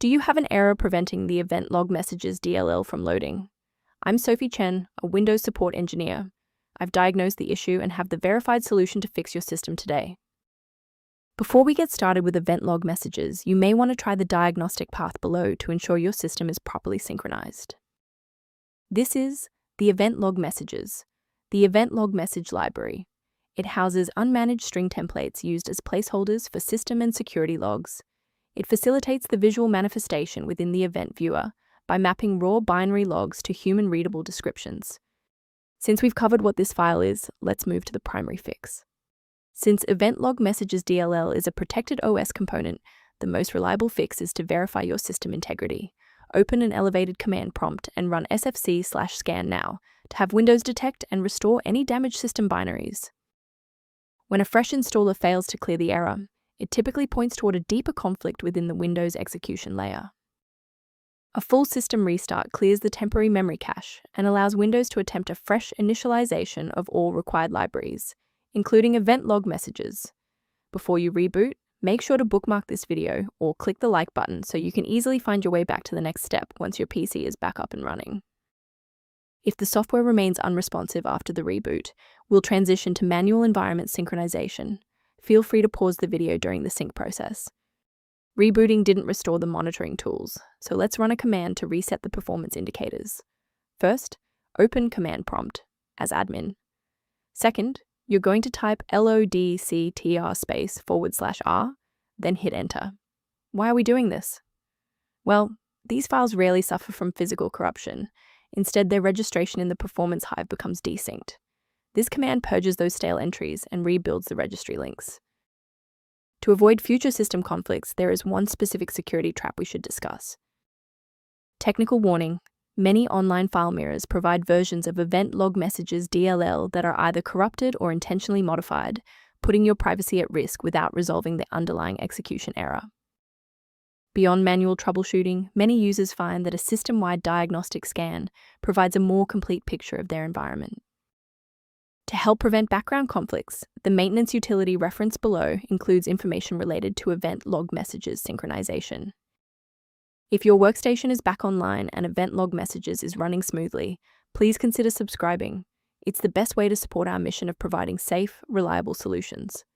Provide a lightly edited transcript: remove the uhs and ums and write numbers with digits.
Do you have an error preventing the Eventlogmessages DLL from loading? I'm Sophie Chen, a Windows support engineer. I've diagnosed the issue and have the verified solution to fix your system today. Before we get started with event log messages, you may want to try the diagnostic path below to ensure your system is properly synchronized. This is the event log messages, the event log message library. It houses unmanaged string templates used as placeholders for system and security logs. It facilitates the visual manifestation within the event viewer by mapping raw binary logs to human-readable descriptions. Since we've covered what this file is, let's move to the primary fix. Since Eventlogmessages.dll is a protected OS component, the most reliable fix is to verify your system integrity. Open an elevated command prompt and run sfc/scan now to have Windows detect and restore any damaged system binaries. When a fresh installer fails to clear the error, it typically points toward a deeper conflict within the Windows execution layer. A full system restart clears the temporary memory cache and allows Windows to attempt a fresh initialization of all required libraries, including event log messages. Before you reboot, make sure to bookmark this video or click the like button so you can easily find your way back to the next step once your PC is back up and running. If the software remains unresponsive after the reboot, we'll transition to manual environment synchronization. Feel free to pause the video during the sync process. Rebooting didn't restore the monitoring tools, so let's run a command to reset the performance indicators. First, open command prompt as admin. Second, you're going to type lodctr/r, then hit enter. Why are we doing this? Well, these files rarely suffer from physical corruption. Instead, their registration in the performance hive becomes desynced. This command purges those stale entries and rebuilds the registry links. To avoid future system conflicts, there is one specific security trap we should discuss. Technical warning: many online file mirrors provide versions of Eventlogmessages.dll that are either corrupted or intentionally modified, putting your privacy at risk without resolving the underlying execution error. Beyond manual troubleshooting, many users find that a system-wide diagnostic scan provides a more complete picture of their environment. To help prevent background conflicts, the maintenance utility referenced below includes information related to event log messages synchronization. If your workstation is back online and event log messages is running smoothly, please consider subscribing. It's the best way to support our mission of providing safe, reliable solutions.